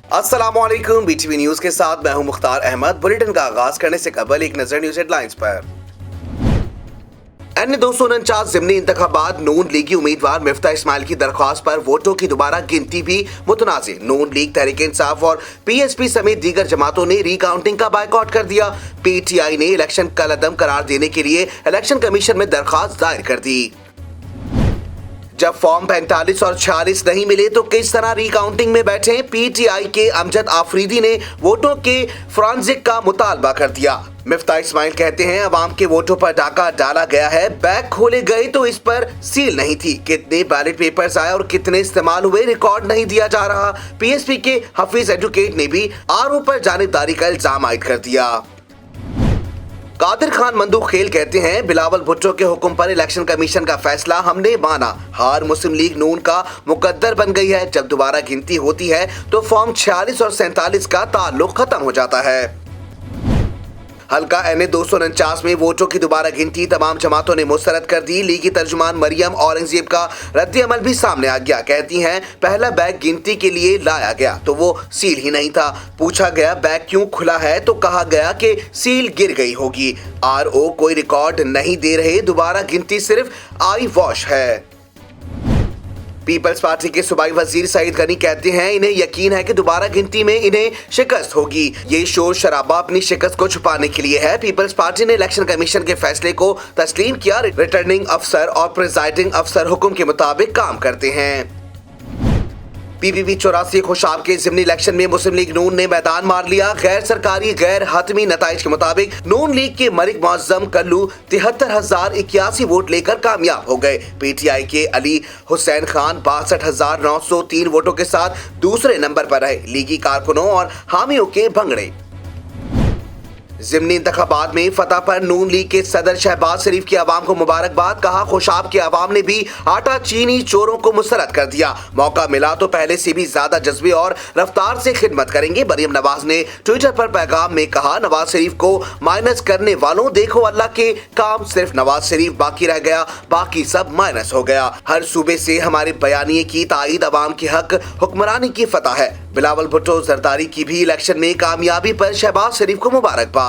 अस्सलामुअलैकुम, BTV news के साथ मैं हूं मुख्तार अहमद। बुलेटिन का आगाज करने से कबल एक नजर न्यूज हेडलाइंस पर। अन्य 249 ज़िमनी इंतखाबात, नून लीगी उम्मीदवार मिफ्ता इस्माइल की दरख्वास्त पर वोटों की दोबारा गिनती भी मुतनाज़े। नून लीग, तहरीक इंसाफ और PSP समेत दीगर जमातों ने रीकाउंटिंग का बायकॉट कर दिया। PTI ने इलेक्शन कलअदम करार देने के लिए इलेक्शन कमीशन में दरख्वास्त दायर कर दी। जब फॉर्म 45 और 46 नहीं मिले तो किस तरह रिकाउंटिंग में बैठे? PTI के अमजद आफरीदी ने वोटों के फोरेंसिक का मुतालबा कर दिया। मिफ्ता इस्माइल कहते हैं, अवाम के वोटों पर डाका डाला गया है, बैग खोले गए तो इस पर सील नहीं थी। कितने बैलेट पेपर्स आए और कितने इस्तेमाल हुए, रिकॉर्ड नहीं दिया जा रहा। PSP के हफीज एडवोकेट ने भी RO पर जानिबदारी का इल्जाम आयद कर दिया। कादिर खान मंदूक खेल कहते हैं, बिलावल भुट्टो के हुक्म पर इलेक्शन कमीशन का फैसला हमने माना। हार मुस्लिम लीग नून का मुकद्दर बन गई है। जब दोबारा गिनती होती है तो फॉर्म 46 और 47 का ताल्लुक खत्म हो जाता है। हल्का NA 249 में वोटों की दोबारा गिनती तमाम जमातों ने मुस्तरद कर दी। लीगी तर्जुमान मरियम औरंगजेब का रद्द अमल भी सामने आ गया। कहती हैं, पहला बैग गिनती के लिए लाया गया तो वो सील ही नहीं था। पूछा गया बैग क्यों खुला है तो कहा गया कि सील गिर गई होगी। RO कोई रिकॉर्ड नहीं दे रहे, दोबारा गिनती सिर्फ आई वॉश है। पीपल्स पार्टी के सूबाई वजीर सईद गनी कहते हैं, इन्हें यकीन है कि दोबारा गिनती में इन्हें शिकस्त होगी। ये शोर शराबा अपनी शिकस्त को छुपाने के लिए है। पीपल्स पार्टी ने इलेक्शन कमीशन के फैसले को तस्लीम किया। रिटर्निंग अफसर और प्रिजाइडिंग अफसर हुक्म के मुताबिक काम करते हैं। PPP 84 खुशाब के ज़िमनी इलेक्शन में मुस्लिम लीग नून ने मैदान मार लिया। गैर सरकारी गैर हतमी नताइज के मुताबिक नून लीग के मलिक मुअज्जम कल्लू 73,081 वोट लेकर कामयाब हो गए। PTI के अली हुसैन खान 62,903 वोटों के साथ दूसरे नंबर पर रहे। लीगी कारकुनों और हामियों के भंगड़े। ज़िमनी इंतखाबात में फतह पर नून लीग के सदर शहबाज शरीफ की आवाम को मुबारकबाद। कहा, खुशाब के आवाम ने भी आटा चीनी चोरों को मुस्तरद कर दिया। मौका मिला तो पहले से भी ज्यादा जज्बे और रफ्तार से खिदमत करेंगे। मरियम नवाज ने ट्विटर पर पैगाम में कहा, नवाज शरीफ को माइनस करने वालों, देखो अल्लाह के काम, सिर्फ नवाज शरीफ बाकी रह गया, बाकी सब माइनस हो गया। हर सूबे से हमारे बयानिए की ताईद, अवाम के हक हुक्मरानी की फतह है। बिलावल भुट्टो जरदारी की भी इलेक्शन में कामयाबी पर शहबाज शरीफ को मुबारकबाद।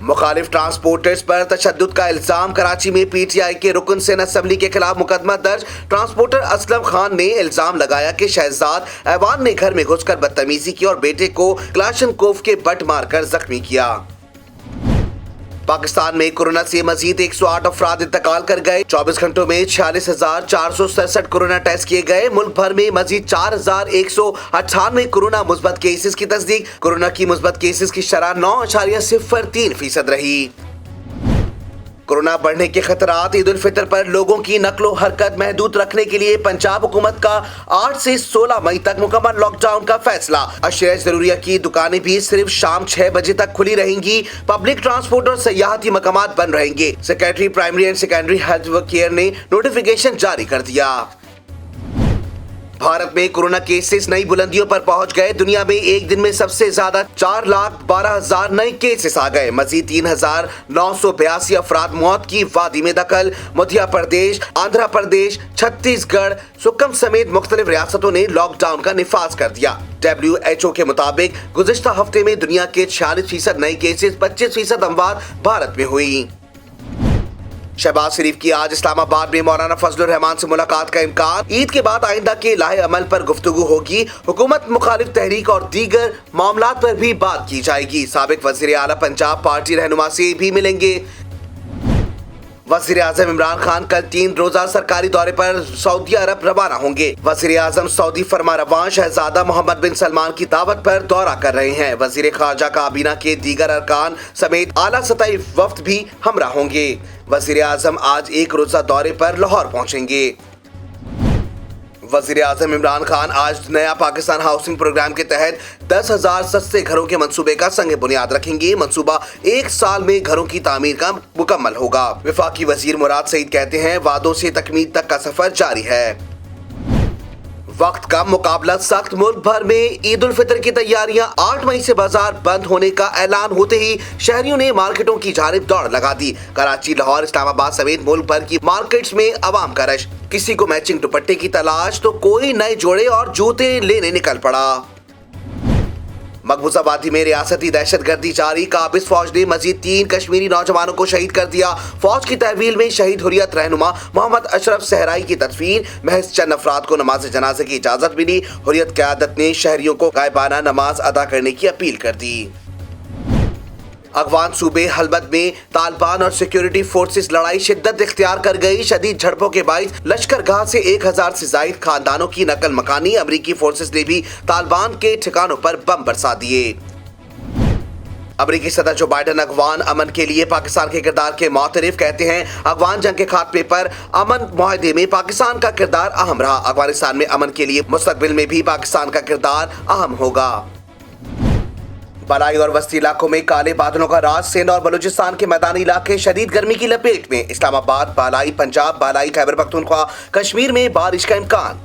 मुखालिफ ट्रांसपोर्टर्स पर तशद्दुद का इल्जाम। कराची में PTI के रुकन सेन असेंबली के खिलाफ मुकदमा दर्ज। ट्रांसपोर्टर असलम खान ने इल्जाम लगाया कि शहजाद ऐवान ने घर में घुसकर बदतमीजी की और बेटे को क्लाशनकोफ के बट मारकर जख्मी किया। पाकिस्तान में कोरोना से मजीद 108 अफराद इंतकाल कर गए। 24 घंटों में 46,467 कोरोना टेस्ट किए गए। मुल्क भर में मजीद 4,198 कोरोना मुस्बत केसेस की तस्दीक। कोरोना की मुस्बत केसेस की शरह 9.03% रही। कोरोना बढ़ने के खतरात। ईद उल फितर पर लोगों की नकलो हरकत महदूद रखने के लिए पंजाब हुकूमत का 8 से 16 मई तक मुकम्मल लॉकडाउन का फैसला। अशिया जरूरिया की दुकानें भी सिर्फ शाम 6 बजे तक खुली रहेंगी। पब्लिक ट्रांसपोर्ट और सयाहती मकामात बंद रहेंगे। Secretary primary and secondary health care ने नोटिफिकेशन जारी कर दिया। भारत में कोरोना केसेस नई बुलंदियों पर पहुंच गए। दुनिया में एक दिन में सबसे ज्यादा 4,12,000 नए केसेस आ गए। मजीद 3,982 अफराद मौत की वादी में दखल। मध्य प्रदेश, आंध्र प्रदेश, छत्तीसगढ़, सुक्कम समेत मुख्तलिफ रियासतों ने लॉकडाउन का निफाज कर दिया। WHO के मुताबिक गुज़िश्ता हफ्ते में दुनिया के 46% नए केसेस, 25% अमवात भारत में हुई। शहबाज शरीफ की आज इस्लामाबाद में मौलाना फजलुर रहमान से मुलाकात का इम्कान। ईद के बाद आइंदा के लाहे अमल पर गुफ्तगू होगी। हुकूमत मुखालिफ तहरीक और दीगर मामलात पर भी बात की जाएगी। साबिक वज़ीर आला पंजाब पार्टी रहनुमा से भी मिलेंगे। वज़ीर आज़म इमरान खान कल 3 रोजा सरकारी दौरे पर सऊदी अरब रवाना होंगे। वज़ीर आज़म सऊदी फरमारवां शहजादा मोहम्मद बिन सलमान की दावत पर दौरा कर रहे हैं। वज़ीर ख़ारजा काबीना के दीगर अरकान समेत आला सतही वफ्द भी हमरा होंगे। वज़ीर आज़म आज 1 रोजा दौरे पर लाहौर पहुंचेंगे। वज़ीर आज़म इमरान खान आज नया पाकिस्तान हाउसिंग प्रोग्राम के तहत 10,000 सस्ते घरों के मंसूबे का संग बुनियाद रखेंगे। मंसूबा 1 साल में घरों की तामीर का मुकम्मल होगा। वफाकी वज़ीर मुराद सईद कहते हैं, वादों से तकमील तक का सफर जारी है। वक्त का मुकाबला सख्त। मुल्क भर में ईद उल फितर की तैयारियां। 8 मई से बाजार बंद होने का ऐलान होते ही शहरियों ने मार्केटों की जानिब दौड़ लगा दी। कराची, लाहौर, इस्लामाबाद समेत मुल्क भर की मार्केट्स में अवाम का रश। किसी को मैचिंग दुपट्टे की तलाश तो कोई नए जोड़े और जूते लेने निकल पड़ा। मकबूजा वादी में रियासती दहशतगर्दी जारी। काबिज फौज ने मजीद 3 कश्मीरी नौजवानों को शहीद कर दिया। फौज की तहवील में शहीद हुर्रियत रहनुमा मोहम्मद अशरफ सहराई की तदफीन। महज चंद अफराद को नमाज जनाजे की इजाजत मिली। हुर्रियत क़यादत ने शहरियों को गायबाना नमाज अदा करने की अपील कर दी। अफगान सूबे हलबत में तालिबान और सिक्योरिटी फोर्सेस लड़ाई शिद्दत इख्तियार कर गई। शदीद झड़पों के बाइस लश्करगाह से 1000 से जायद खानदानों की नकल मकानी। अमरीकी फोर्सेस ने भी तालिबान के ठिकानों पर बम बरसा दिए। अमरीकी सदर जो बाइडन अफगान अमन के लिए पाकिस्तान के किरदार के मोतरफ। कहते हैं अफगान जंग के खात्मे पर अमन मुआहदे में पाकिस्तान का किरदार अहम रहा। अफगानिस्तान में अमन के लिए मुस्तकबिल में भी पाकिस्तान का किरदार अहम होगा। बलाई और वस्ती इलाकों में काले बादलों का राज। सिंध और बलूचिस्तान के मैदानी इलाके शदीद गर्मी की लपेट में। इस्लामाबाद, बालाई पंजाब, बालाई खैबर पख्तूनख्वा, कश्मीर में बारिश का इम्कान।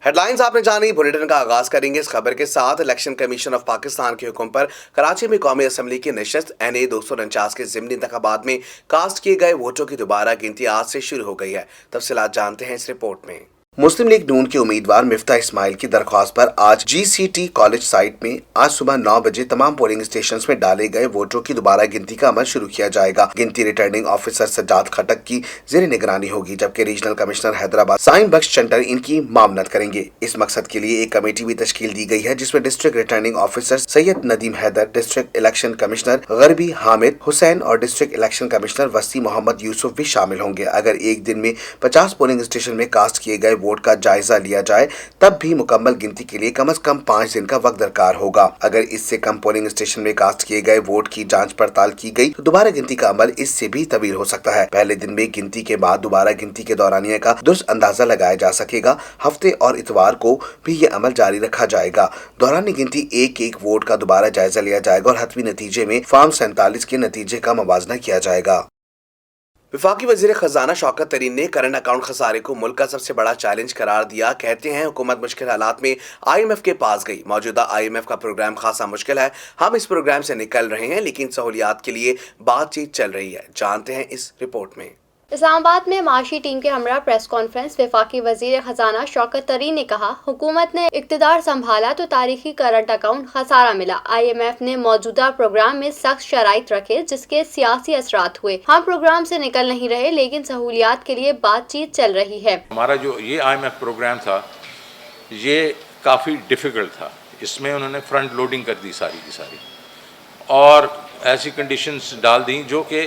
हेडलाइंस आपने जानी। बुलेटिन का आगाज करेंगे इस खबर के साथ। इलेक्शन कमीशन ऑफ पाकिस्तान के हुक्म पर कराची में कौमी असम्बली की नशस्त NA 249 के ज़िमनी इंतखाबात में कास्ट किए गए वोटों की दोबारा गिनती आज से शुरू हो गई है। तफसीलात जानते हैं इस रिपोर्ट में। मुस्लिम लीग नून के उम्मीदवार मिफ्ता इस्माइल की दरख्वास्त पर आज GCT कॉलेज साइट में आज सुबह 9 बजे तमाम पोलिंग स्टेशंस में डाले गए वोटों की दोबारा गिनती का अमल शुरू किया जाएगा। गिनती रिटर्निंग ऑफिसर सज्जाद खटक की जेर निगरानी होगी, जबकि रीजनल कमिश्नर हैदराबाद साइम बख्श चंटर इनकी मामनत करेंगे। इस मकसद के लिए एक कमेटी भी तश्कील दी गई है, जिसमें district returning officer Syed Nadeem Haider, district election commissioner गरबी हामिद हुसैन और डिस्ट्रिक्ट इलेक्शन कमिश्नर वसी मोहम्मद यूसुफ भी शामिल होंगे। अगर एक दिन में 50 पोलिंग स्टेशन में कास्ट किए गए वोट का जायजा लिया जाए तब भी मुकम्मल गिनती के लिए कम से कम 5 दिन का वक्त दरकार होगा। अगर इससे कम पोलिंग स्टेशन में कास्ट किए गए वोट की जांच पड़ताल की गई तो दोबारा गिनती का अमल इससे भी तवील हो सकता है। पहले दिन में गिनती के बाद दोबारा गिनती के दौरानिया का दुरुस्त अंदाजा लगाया जा सकेगा। हफ्ते और इतवार को भी ये अमल जारी रखा जाएगा। दौरानी गिनती एक वोट का दोबारा जायजा लिया जाएगा और हतमी नतीजे में फॉर्म 47 के नतीजे का मवाजना किया जाएगा। वफाकी वजीर खजाना शौकत तरीन ने करंट अकाउंट खसारे को मुल्क का सबसे बड़ा चैलेंज करार दिया। कहते हैं हुकूमत मुश्किल हालात में IMF के पास गई। मौजूदा IMF का प्रोग्राम खासा मुश्किल है। हम इस प्रोग्राम से निकल रहे हैं, लेकिन सहूलियात के लिए बातचीत चल रही है। जानते हैं इस रिपोर्ट में। इस्लामाबाद में माशी टीम के हमरा प्रेस कॉन्फ्रेंस वफाकी वजीर खजाना शौकत तरीन ने कहा, हुकूमत ने इक़्तिदार संभाला तो तारीखी करंट अकाउंट खसारा मिला। IMF ने मौजूदा प्रोग्राम में सख्त शराइत रखे, जिसके सियासी असरात हुए। हम प्रोग्राम से निकल नहीं रहे, लेकिन सहूलियात के लिए बातचीत चल रही है। हमारा जो ये IMF प्रोग्राम था ये काफ़ी डिफ़िकल्ट था। इसमें उन्होंने फ्रंट लोडिंग कर दी सारी की सारी, और ऐसी कंडीशंस डाल दी जो कि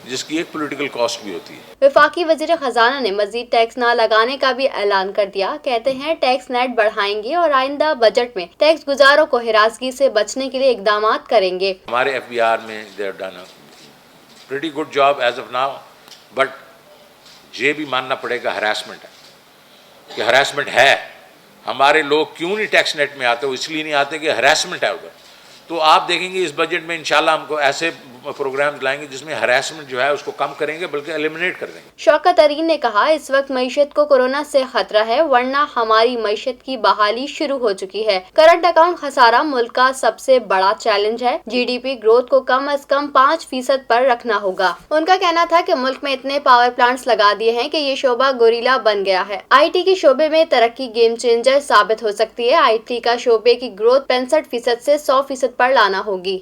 जिसकी एक पॉलिटिकल कॉस्ट भी होती है। वफाकी वजीर खजाना ने मजीद टैक्स न लगाने का भी ऐलान कर दिया। कहते हैं टैक्स नेट बढ़ाएंगे और आइंदा बजट में टैक्स गुजारों को हिरासगी से बचने के लिए इकदाम करेंगे। हमारे FBR में they have done a pretty good job as of now, but ये भी मानना पड़ेगा हरासमेंट है, कि हरासमेंट है। हमारे लोग क्यों नहीं टैक्स नेट में आते? वो इसलिए नहीं आते कि हरासमेंट है उधर। तो आप देखेंगे इस बजट में इंशाल्लाह हमको ऐसे प्रोग्राम लाएंगे जिसमें हरासमेंट जो है उसको कम करेंगे, बल्कि एलिमिनेट कर देंगे। शौकत तरीन ने कहा, इस वक्त मईशत को कोरोना से खतरा है, वरना हमारी मईशत की बहाली शुरू हो चुकी है। करंट अकाउंट खसारा मुल्क का सबसे बड़ा चैलेंज है। GDP ग्रोथ को कम से कम 5% पर रखना होगा। उनका कहना था कि मुल्क में इतने पावर प्लांट्स लगा दिए हैं कि ये शोबा गोरिल्ला बन गया है। IT के शोबे में तरक्की गेम चेंजर साबित हो सकती है। IT का शोबे की ग्रोथ 65% से 100% पर लाना होगी।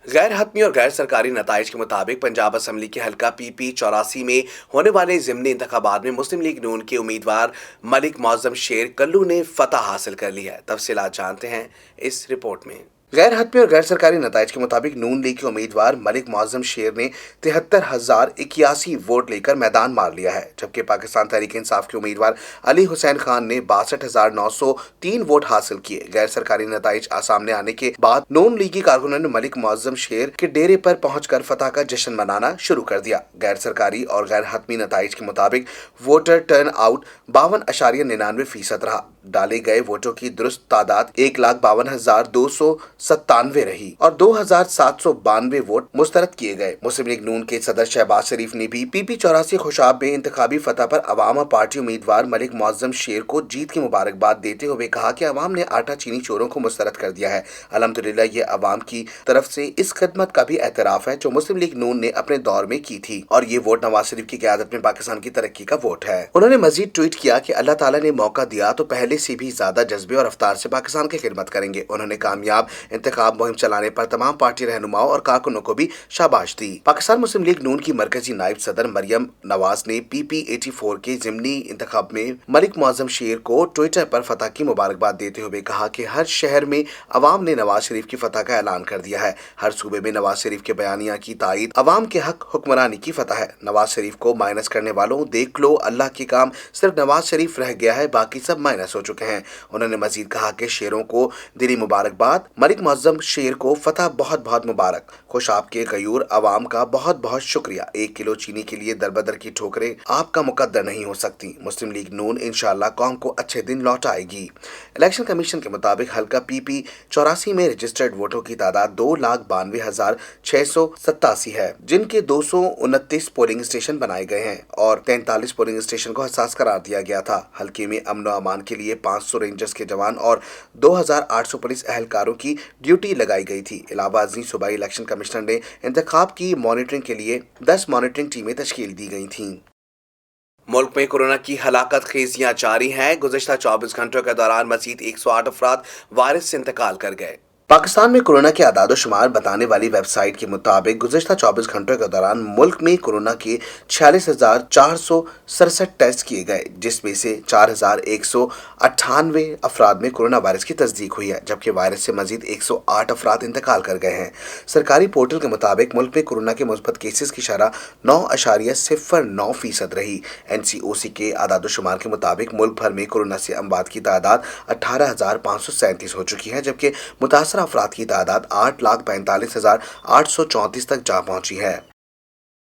गैर हतमी और गैर सरकारी नताइज के मुताबिक पंजाब असम्बली के हल्का PP 84 में होने वाले ज़िमनी इंतखाबात में मुस्लिम लीग नून के उम्मीदवार मलिक मौज़म शेर कल्लू ने फतह हासिल कर ली है। तफसीलात जानते हैं इस रिपोर्ट में। गैर हतमी और गैर सरकारी नताइज के मुताबिक नून लीग के उम्मीदवार मलिक मौज़म शेर ने 73,081 वोट लेकर मैदान मार लिया है, जबकि पाकिस्तान तहरीक इंसाफ के उम्मीदवार अली हुसैन खान ने 62,903 वोट हासिल किए। गैर सरकारी नताइज सामने आने के बाद नून लीगी कारकुनों ने मलिक मौज़म शेर के डेरे पर पहुंचकर फतह का जश्न मनाना शुरू कर दिया। गैर सरकारी और गैर हतमी नताइज के मुताबिक वोटर टर्न आउट 52.99% रहा। डाले गए वोटों की दुरुस्त तादाद 1,52,297 रही और 2,792 वोट मुस्तरद किए गए। मुस्लिम लीग नून के सदर शहबाज शरीफ ने भी PP 84 खुशाब में इंतखाबी फतह पर अवाम पार्टी उम्मीदवार मलिक मुअज्जम शेर को जीत की मुबारकबाद देते हुए कहा कि अवाम ने आटा चीनी चोरों को मुस्तरद कर दिया है। अल्हम्दुलिल्लाह ये अवाम की तरफ से इस खिदमत का भी एतराफ है जो मुस्लिम लीग नून ने अपने दौर में की थी और ये वोट नवाज शरीफ की क़यादत में पाकिस्तान की तरक्की का वोट है। उन्होंने मजीद ट्वीट किया कि अल्लाह ताला ने मौका दिया तो पहले से भी ज्यादा जज्बे और रफ्तार से पाकिस्तान की खिदमत करेंगे। उन्होंने कामयाब इंतखाब मुहिम चलाने पर तमाम पार्टी रहनुमाओं और कारकुनों को भी शाबाश दी। पाकिस्तान मुस्लिम लीग नून की मरकजी नायब सदर मरियम नवाज ने PP 84 के जिमनी इंतखाब में मलिक मुअज्जम शेर को ट्विटर पर फतह की मुबारकबाद देते हुए कहा कि हर शहर में अवाम ने नवाज शरीफ की फतह का ऐलान कर दिया है। हर सूबे में नवाज शरीफ के बयानिया की तायीद अवाम के हक हुक्मरानी की फतह है। नवाज शरीफ को माइनस करने वालों देख लो, अल्लाह की काम सिर्फ नवाज शरीफ रह गया है, बाकी सब माइनस हो चुके हैं। उन्होंने मजीद कहा कि शेरों को दिली मुबारकबाद, मलिक मुअज्जम शेर को फतह बहुत बहुत मुबारक। खुशाब के गयूर अवाम का बहुत बहुत शुक्रिया। 1 किलो चीनी के लिए दरबदर की ठोकरें आपका मुकद्दर नहीं हो सकती। मुस्लिम लीग नून इंशाअल्लाह कौम को अच्छे दिन लौटाएगी। इलेक्शन कमीशन के मुताबिक हल्का PP 84 में रजिस्टर्ड वोटों की तादाद 2,92,687 है, जिनके 229 पोलिंग स्टेशन बनाए गए हैं और 43 पोलिंग स्टेशन को हसास करार दिया गया था। हल्के में अमन व अमान के लिए 500 रेंजर्स के जवान और 2,800 पुलिस एहलकारों की ड्यूटी लगाई गई थी। इलाहाबादी सूबाई इलेक्शन कमिश्नर ने इंतखाब की मॉनिटरिंग के लिए 10 मॉनिटरिंग टीमें तश्कील दी गई थीं। मुल्क में कोरोना की हलाकत खेजियां जारी हैं। गुज़िश्ता 24 घंटों के दौरान मज़ीद 108 अफराद वायरस से इंतकाल कर गए। पाकिस्तान में कोरोना के आदाद शुमार बताने वाली वेबसाइट के मुताबिक गुज़िश्ता 24 घंटों के दौरान मुल्क में कोरोना के 46,467 टेस्ट किए गए, जिसमें से 4,198 अफराद में कोरोना वायरस की तस्दीक हुई है, जबकि वायरस से मजीद 108 अफराद इंतकाल कर गए हैं। सरकारी पोर्टल के मुताबिक मुल्क में कोरोना के मुस्बत केसेस की शरह 9.09% रही। NCOC के आदाद शुमार के मुताबिक मुल्क भर में कोरोना से अमवात की तादाद 18,537 हो चुकी है, जबकि मुतासर अफराद की तादाद 8,45,834 तक जा पहुंची है।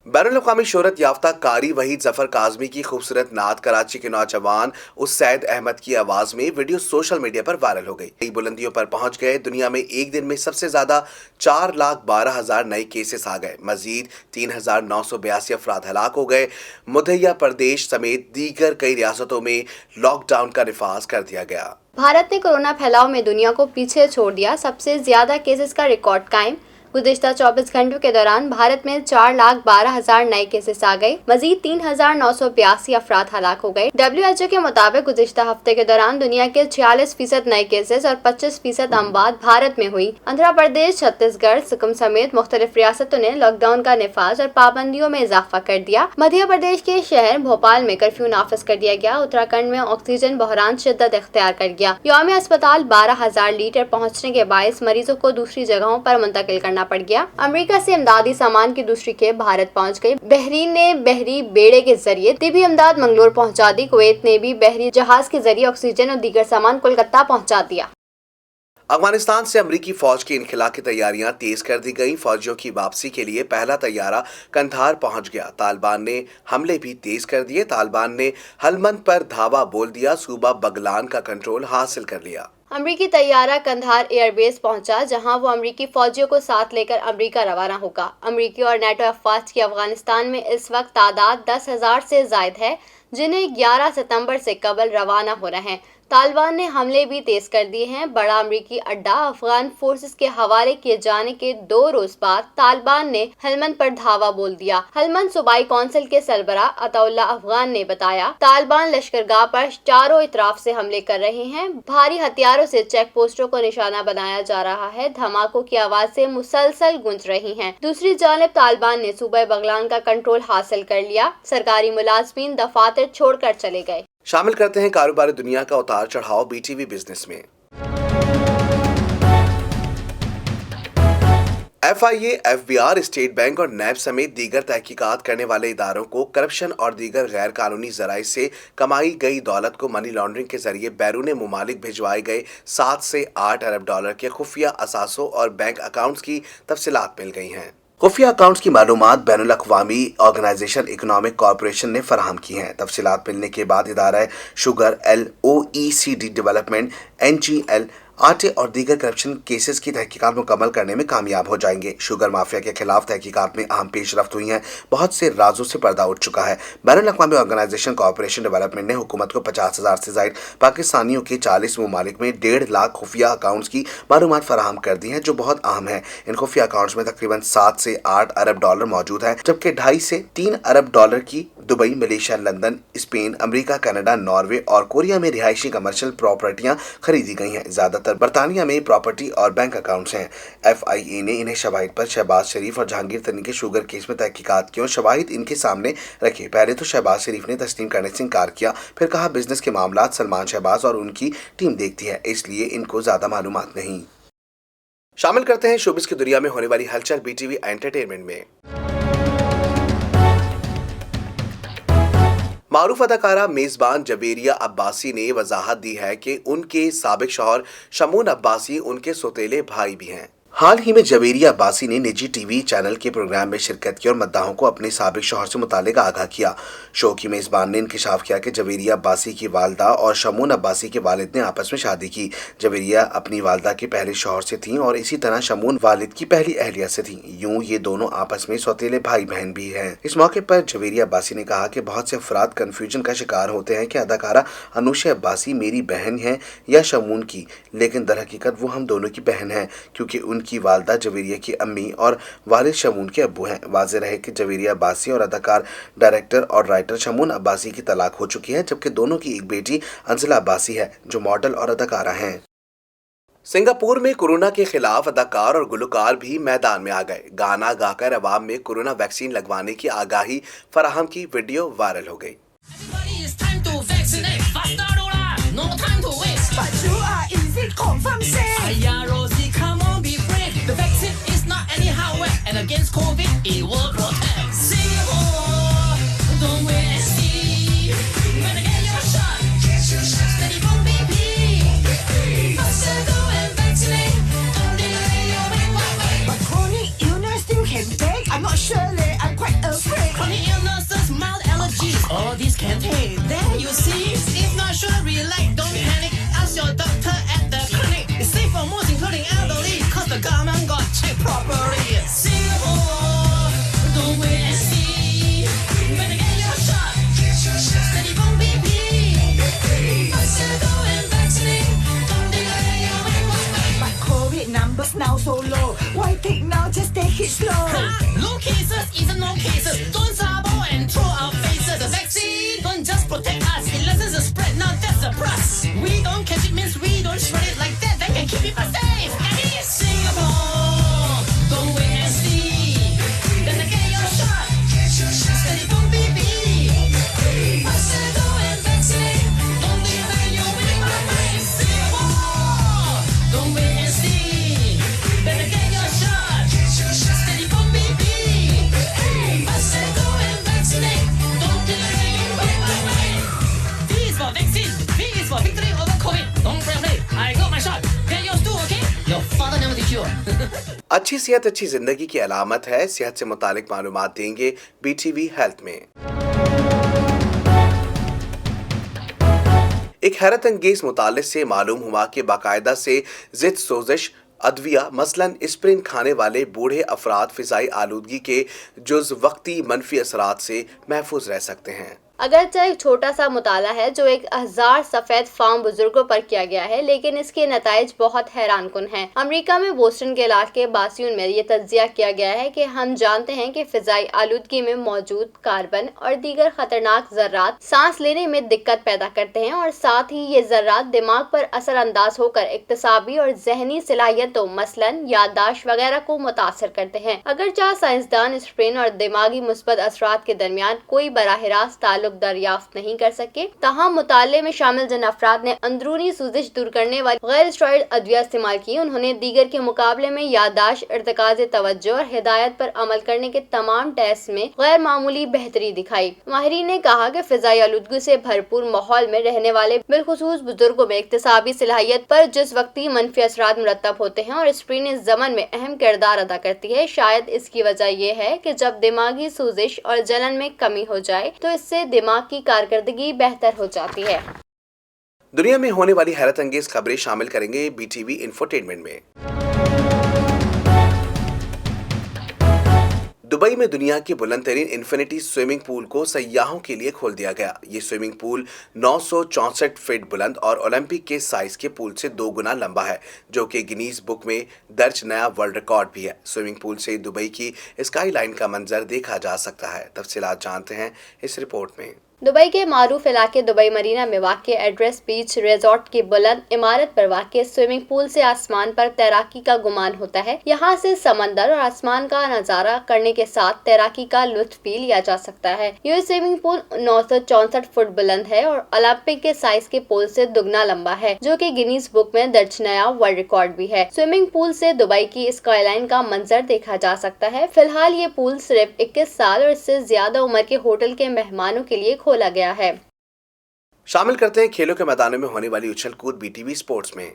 बैनुल-अक़वामी शोहरत याफ्ता कारी वहीद जफर काज़मी की खूबसूरत नात कराची के नौजवान उस्सैद अहमद की आवाज़ में वीडियो सोशल मीडिया पर वायरल हो गई। कई बुलंदियों पर पहुंच गए। दुनिया में एक दिन में सबसे ज़्यादा 4,12,000 नए केसेस आ गए। मजीद 3,982 अफराद हलाक हो गए। मध्य प्रदेश समेत दीगर कई रियासतों में लॉकडाउन का नफाज कर दिया गया। भारत ने कोरोना फैलाव में दुनिया को पीछे छोड़ दिया। सबसे ज्यादा केसेस का रिकॉर्ड कायम। गुज़िश्ता 24 घंटों के दौरान भारत में 4,12,000 नए केसेस आ गए। मजीद 3,982 अफराद हलाक हो गए। WHO के मुताबिक गुज़िश्ता हफ्ते के दौरान दुनिया के 46% नए केसेस और 25% अमवात भारत में हुई। आंध्र प्रदेश, छत्तीसगढ़, सिक्किम समेत मुख्तलिफ रियासतों ने लॉकडाउन का नफाज और पाबंदियों में इजाफा कर दिया। मध्य प्रदेश के शहर भोपाल में कर्फ्यू नाफिज कर दिया गया। उत्तराखंड में ऑक्सीजन बहरान शिद्दत इख्तियार कर गया। यौम अस्पताल 12,000 लीटर पहुँचने के बायस मरीजों को दूसरी जगहों पर मुंतकिल करना पड़ गया। अमेरिका से इमदादी सामान की दूसरी खेप भारत पहुंच गई। बहरीन ने बहरी बेड़े के जरिए तिबी इमदाद मंगलोर पहुंचा दी। कुवैत ने भी बहरी जहाज के जरिए ऑक्सीजन और दीगर सामान कोलकाता पहुंचा दिया। अफगानिस्तान से अमरीकी फौज की इनखला की तैयारियां तेज कर दी गई। फौजियों की वापसी के लिए पहला तैयारा कंधार पहुंच गया। तालिबान ने हमले भी तेज कर दिए। तालिबान ने हलमंद पर धावा बोल दिया। सूबा बगलान का कंट्रोल हासिल कर लिया। अमरीकी तैयारा कंधार एयरबेस पहुंचा, जहां वो अमरीकी फौजियों को साथ लेकर अमरीका रवाना होगा। अमरीकी और नेटो अफवाज की अफगानिस्तान में इस वक्त तादाद 10,000 से जायद है, जिन्हें 11 सितंबर से कबल रवाना हो रहे हैं। तालिबान ने हमले भी तेज कर दिए हैं। बड़ा अमरीकी अड्डा अफगान फोर्सेस के हवाले किए जाने के 2 रोज बाद तालिबान ने हलमंद पर धावा बोल दिया। हलमंद सूबाई कौंसिल के सरबराह अताउल्लाह अफगान ने बताया, तालिबान लश्करगाह पर चारों इतराफ से हमले कर रहे हैं। भारी हथियारों से चेक पोस्टों को निशाना बनाया जा रहा है। धमाकों की आवाजें मुसलसल गूंज रही हैं। दूसरी जानिब तालिबान ने सूबा बगलान का कंट्रोल हासिल कर लिया। सरकारी मुलाजमीन दफातर छोड़कर चले गए। शामिल करते हैं कारोबारी दुनिया का उतार चढ़ाव BTV बिजनेस में। FIA, FBR, स्टेट बैंक और NAB समेत दीगर तहकीकात करने वाले इदारों को करप्शन और दीगर गैर कानूनी जराए से कमाई गई दौलत को मनी लॉन्ड्रिंग के जरिए बैरून मुमालिक भिजवाए गए 7 से 8 अरब डॉलर के खुफिया असासों और बैंक अकाउंट्स की तफसीलात मिल गई हैं। खुफिया अकाउंट्स की मालूमात बैनुल-अक़वामी ऑर्गेनाइजेशन इकोनॉमिक कॉरपोरेशन ने फराहम की हैं। तफसीलात मिलने के बाद इदारा शुगर OECD डेवलपमेंट NGL आटे और दीगर करप्शन केसेस की तहकीकात मुकम्मल करने में कामयाब हो जाएंगे। शुगर माफिया के खिलाफ तहकीकात में अहम पेशरफ्त हुई हैं। बहुत से राजों से पर्दा उठ चुका है। बैनुल-अक़वामी ऑर्गेनाइजेशन कॉरपोरेशन डेवलपमेंट ने हुकूमत को 50,000 से ज़ायद पाकिस्तानियों के 40 ममालिक में 1.5 लाख खुफिया अकाउंट्स की मालूमात फराहम कर दी हैं, जो बहुत अहम है। इन खुफिया अकाउंट्स में तकरीबन 7 से 8 अरब डॉलर मौजूद है, जबकि 2.5 से 3 अरब डॉलर की Dubai, Malaysia, London, Spain, America, Canada, Norway और कोरिया में रिहायशी कमर्शियल प्रॉपर्टियां खरीदी गई हैं। ज्यादातर बरतानिया में प्रॉपर्टी और बैंक अकाउंट्स हैं। FIA ने इन्हें शवाहिद पर शहबाज शरीफ और जहांगीर तरीन के शुगर केस में तहकीकात की और शवाहिद इनके सामने रखे। पहले तो शहबाज शरीफ ने तस्लीम करने से इनकार किया, फिर कहा बिजनेस के मामलात सलमान शहबाज और उनकी टीम देखती है, इसलिए इनको ज्यादा मालूमात नहीं। शामिल करते हैं शोबिस की दुनिया में होने वाली हलचल BTV एंटरटेनमेंट में। मारूफ अदाकारा मेज़बान जवेरिया अब्बासी ने वजाहत दी है कि उनके साबिक शौहर शमून अब्बासी उनके सौतेले भाई भी हैं। हाल ही में जवेरिया अब्बासी ने निजी TV चैनल के प्रोग्राम में शिरकत की और मद्दाहों को अपने साबिक शौहर से मुतालिक आगाह किया। शो की मेज़बान ने इंकशाफ किया कि जवेरिया अब्बासी की वालदा और शमून अब्बासी के वालिद ने आपस में शादी की। जवेरिया अपनी वालदा के पहले शौहर से थीं और इसी तरह शमून वालिद की पहली अहलिया से थीं। यूं ये दोनों आपस में सौतेले भाई बहन भी हैं। इस मौके पर जवेरिया अब्बासी ने कहा कि बहुत से अफराद कन्फ्यूजन का शिकार होते हैं कि अदाकारा अनुशा अब्बासी मेरी बहन है या शमून की, लेकिन दरहकीकत वो हम दोनों की बहन है, क्योंकि की वालदा जवेरिया की अम्मी और वालिद शमून के अब्बू हैं। वाज़ेह रहे कि जवेरिया अब्बासी और अदाकार, डायरेक्टर और राइटर शमून अब्बासी की तलाक हो चुकी है, जबकि दोनों की एक बेटी अंजला अब्बासी है, जो मॉडल और अदाकारा हैं। सिंगापुर में कोरोना के खिलाफ अदाकार और गुलकार भी मैदान में आ गए। गाना गाकर अवाम में कोरोना वैक्सीन लगवाने की आगाही फराहम की वीडियो वायरल हो गई। Against COVID, it will protect. Singapore, don't wait and see. Better get your shot. Steady from BP. Faster go and vaccinate. Don't delay your way. But chronic illness still can take. I'm not sure, I'm quite afraid. Chronic illnesses, mild allergies, all these can take. There you see. If not sure, relax, don't panic. Ask your doctor at the clinic. It's safe for most, including elderly, cause the government got checked properly. Now so low, why take now, just take it slow. Low cases isn't no cases. Don't sabo and throw our faces. The vaccine don't just protect us, it lessens the spread. Now that's a plus. We don't catch it means we don't spread it like that. That can keep people safe. And it's Singapore, don't wait and see. Then get your shot. Steady from BP. Faster go and vaccinate. Don't delay your winning my mind. Singapore, don't wait and see. Better get your shot. Steady from BP. Faster go and vaccinate. Don't delay your winning my mind. V is for vaccine. V is for victory over COVID. Don't play. I got my shot. Get yours too, okay? Your father never did you. अच्छी सेहत अच्छी जिंदगी की अलामत है। सेहत से मुतालिक मालूमात देंगे BTV हेल्थ में। एक हैरत अंगेज मुताले से मालूम हुआ कि बाकायदा से जिद सोजिश अद्विया मसलन एस्प्रिन खाने वाले बूढ़े अफराद फिजाई आलूदगी के जुज़ वक्ती मनफी असरात से महफूज रह सकते हैं। अगरचे एक छोटा सा मुताला है जो 1000 सफेद फार्म बुजुर्गों पर किया गया है, लेकिन इसके नताइज बहुत हैरान कुन हैं। अमेरिका में बोस्टन के इलाके बासियून में ये तज्जिया किया गया है कि हम जानते हैं कि फिजाई आलूदगी में मौजूद कार्बन और दीगर खतरनाक ज़र्रात सांस लेने में दिक्कत पैदा करते हैं और साथ ही ये ज़र्रात दिमाग पर असरअंदाज होकर इक्तसाबी और जहनी सलाहियतों मसलन याददाश्त वगैरह को मुतासर करते हैं। अगरचे साइंसदान एस्प्रिन और दिमागी मुस्बत असरात के दरमियान कोई बराह रास्त ताल्लुक दरियाफ्त नहीं कर सके। ताहम मुताले में शामिल जिन अफराद ने अंदरूनी सूजिश दूर करने वाली गैर स्टेरॉइड अद्विया इस्तेमाल की, उन्होंने दीगर के मुकाबले में याददाश्त, इर्तिकाज़ तवज्जो और हिदायत पर अमल करने के तमाम टेस्ट में गैर मामूली बेहतरी दिखाई। माहिरीन ने कहा कि फिजाई आलूदगी से भरपूर माहौल में रहने वाले बिलखुसूस बुजुर्गों में इक्तिसाबी सलाहियत पर जिस वक्ती मनफी असरात मुरतब होते हैं और स्क्रीन इस ज़मन में अहम किरदार अदा करती है, शायद इसकी वजह यह है कि जब दिमागी सूजिश और जलन में कमी हो जाए तो इससे दिमाग की कारकर्दगी बेहतर हो जाती है। दुनिया में होने वाली हैरत अंगेज खबरें शामिल करेंगे BTV इंफोटेनमेंट में। दुबई में दुनिया की बुलंद तरीन इन्फिनिटी स्विमिंग पूल को सयाहों के लिए खोल दिया गया। ये स्विमिंग पूल 964 फीट बुलंद और ओलंपिक के साइज के पूल से 2 गुना लंबा है, जो कि गिनीज बुक में दर्ज नया वर्ल्ड रिकॉर्ड भी है। स्विमिंग पूल से दुबई की स्काई लाइन का मंजर देखा जा सकता है। तफसीलात जानते हैं इस रिपोर्ट में। दुबई के मारूफ इलाके दुबई मरीना में वाक़ एड्रेस बीच रिजॉर्ट की बुलंद इमारत पर वाक़ स्विमिंग पूल से आसमान पर तैराकी का गुमान होता है। यहाँ से समंदर और आसमान का नज़ारा करने के साथ तैराकी का लुत्फ भी लिया जा सकता है। यह स्विमिंग पूल 964 फुट बुलंद है और ओलंपिक के साइज के पूल से दुगना लंबा है, जो कि गिनीज बुक में दर्ज नया वर्ल्ड रिकॉर्ड भी है। स्विमिंग पूल से दुबई की स्काईलाइन का मंजर देखा जा सकता है। फिलहाल ये पूल सिर्फ 21 साल और इससे ज्यादा उम्र के होटल के मेहमानों के लिए खोला गया है। शामिल करते हैं खेलों के मैदानों में होने वाली उछल कूद BTV स्पोर्ट्स में।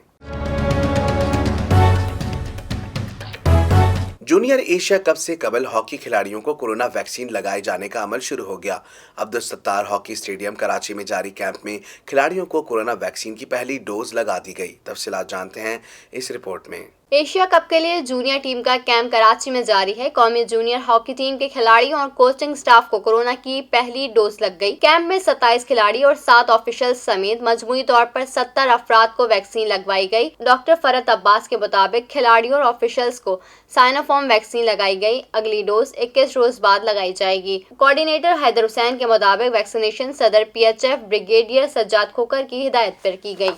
जूनियर एशिया कप से कबल हॉकी खिलाड़ियों को कोरोना वैक्सीन लगाए जाने का अमल शुरू हो गया। अब्दुल सत्तार हॉकी स्टेडियम कराची में जारी कैंप में खिलाड़ियों को कोरोना वैक्सीन की पहली डोज लगा दी गई। तफसीलात जानते हैं इस रिपोर्ट में। एशिया कप के लिए जूनियर टीम का कैंप कराची में जारी है। कौमी जूनियर हॉकी टीम के खिलाड़ियों और कोचिंग स्टाफ को कोरोना की पहली डोज लग गई। कैंप में 27 खिलाड़ी और 7 ऑफिशियल समेत मजमूई तौर पर 70 अफराद को वैक्सीन लगवाई गई। डॉक्टर फरत अब्बास के मुताबिक खिलाड़ियों और ऑफिशियल्स को साइनोफार्म वैक्सीन लगाई गई। अगली डोज 21 रोज बाद लगाई जाएगी। कोऑर्डिनेटर हैदर हुसैन के मुताबिक वैक्सीनेशन सदर PHF ब्रिगेडियर सज्जाद खोकर की हिदायत पर की गई।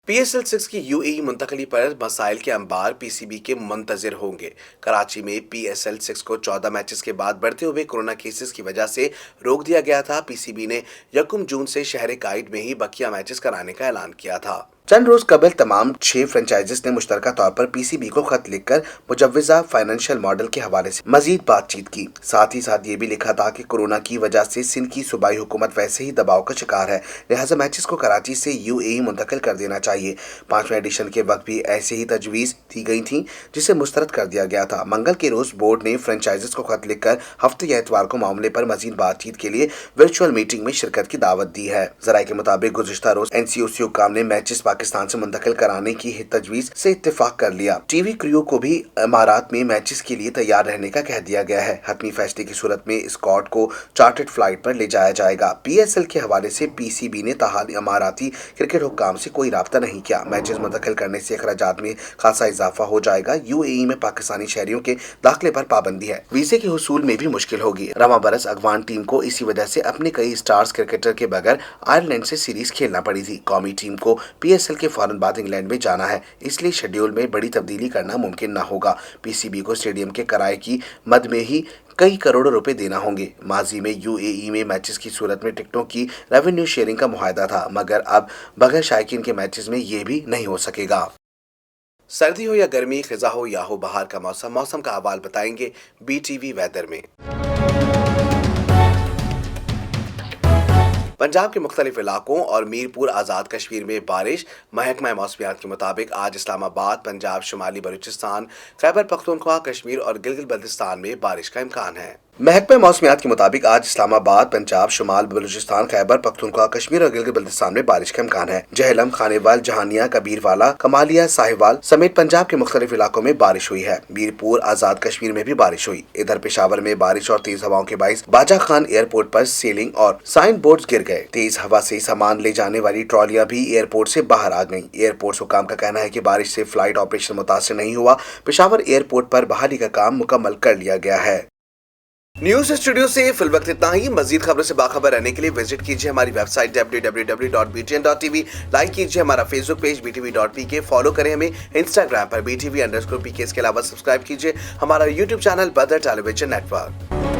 PSL 6 की UAE मुंतकली पर मसाइल के अंबार PCB के मुंतजिर होंगे। कराची में PSL 6 को 14 मैचेस के बाद बढ़ते हुए कोरोना केसेस की वजह से रोक दिया गया था। PCB ने 1 जून से शहर काइद में ही बकिया मैचेस कराने का ऐलान किया था। चंद रोज कबल तमाम 6 फ्रेंचाइजीज ने मुश्तरका तौर पर PCB को खत लिखकर मुजव्वजा फाइनेंशियल मॉडल के हवाले से मजीद बातचीत की। साथ ही साथ ये भी लिखा था कि कोरोना की वजह से सिंध की सूबाई हुकूमत वैसे ही दबाव का शिकार है, लिहाजा मैचेस को कराची से UAE मुंतकिल कर देना चाहिए। 5वें एडिशन के वक्त भी ऐसे ही तजवीज़ दी गई थी, जिसे मुस्तरद कर दिया गया था। मंगल के रोज बोर्ड ने फ्रेंचाइजीज को खत लिखकर हफ्ते या इतवार को मामले पर मजीद बातचीत के लिए वर्चुअल मीटिंग में शिरकत की दावत दी है। जराये के मुताबिक गुज़िश्ता रोज NCOC हुक्काम ने मैचेस पाकिस्तान से मुंतकिल कराने की तजवीज से इत्तेफाक कर लिया। टीवी क्रू को भी इमारात में मैचेस के लिए तैयार रहने का कह दिया गया है। हतमी फैसले की सूरत में स्क्वाड को चार्टर्ड फ्लाइट पर ले जाया जाएगा। PSL के हवाले से PCB ने ताहाल इमाराती क्रिकेट हुक्काम से कोई राब्ता नहीं किया। मैचेस मुंतकिल करने से अखराजात में खासा इजाफा हो जाएगा। UAE में पाकिस्तानी शहरियों के दाखिले पर पाबंदी है। वीजे के हुसूल में भी मुश्किल होगी। रवा बरस अफगान टीम को इसी वजह से अपने कई स्टार्स क्रिकेटर के बगैर आयरलैंड से सीरीज खेलना पड़ी थी। कौमी टीम को PSL के फौरन बाद इंग्लैंड में जाना है, इसलिए शेड्यूल में बड़ी तब्दीली करना मुमकिन न होगा। PCB को स्टेडियम के किराए की मद में ही कई करोड़ों रुपए देना होंगे। माजी में UAE में मैचेस की सूरत में टिकटों की रेवेन्यू शेयरिंग का मुआहदा था, मगर अब बगैर शायकीन के मैचेस में ये भी नहीं हो सकेगा। सर्दी हो या गर्मी, खिजा हो या हो बहार का मौसम का अहवाल बताएंगे BTV वेदर में। पंजाब के मुख्तलिफ इलाकों और मीरपुर आज़ाद कश्मीर में बारिश। महकमा मौसमियात के मुताबिक आज इस्लामाबाद, पंजाब, शुमाली बलूचिस्तान, खैबर पख्तूनख्वा, कश्मीर और गिलगित बल्तिस्तान में बारिश का इम्कान है। महकमा मौसमियात के मुताबिक आज इस्लामाबाद, पंजाब, शुमाल बलूचिस्तान, खैबर पख्तूनख्वा, कश्मीर और गिलगित बल्तिस्तान में बारिश का इम्कान है। जहलम, खानेवाल, जहानिया, कबीरवाला, कमालिया, साहिवाल समेत पंजाब के मुख्तलिफ इलाकों में बारिश हुई है। मीरपुर आज़ाद कश्मीर में भी बारिश हुई। इधर पेशावर में बारिश और तेज हवाओं के बाइस बाजा खान एयरपोर्ट पर सीलिंग और साइन बोर्ड गिर गए। तेज हवा से सामान ले जाने वाली ट्रॉलियां भी एयरपोर्ट से बाहर आ गईं। एयरपोर्ट हुकाम का कहना है कि बारिश से फ्लाइट ऑपरेशन मुतासर नहीं हुआ। पेशावर एयरपोर्ट पर बहाली का काम मुकम्मल कर लिया गया है। न्यूज स्टूडियो से फिल वक्त इतना ही। मजीद खबरों से बाखबर रहने के लिए विजिट कीजिए हमारी वेबसाइट www.btn.tv। लाइक कीजिए हमारा फेसबुक पेज btv.pk। फॉलो करें हमें इंस्टाग्राम पर btv_pk। इसके अलावा सब्सक्राइब कीजिए हमारा यूट्यूब चैनल बदर टेलीविजन नेटवर्क।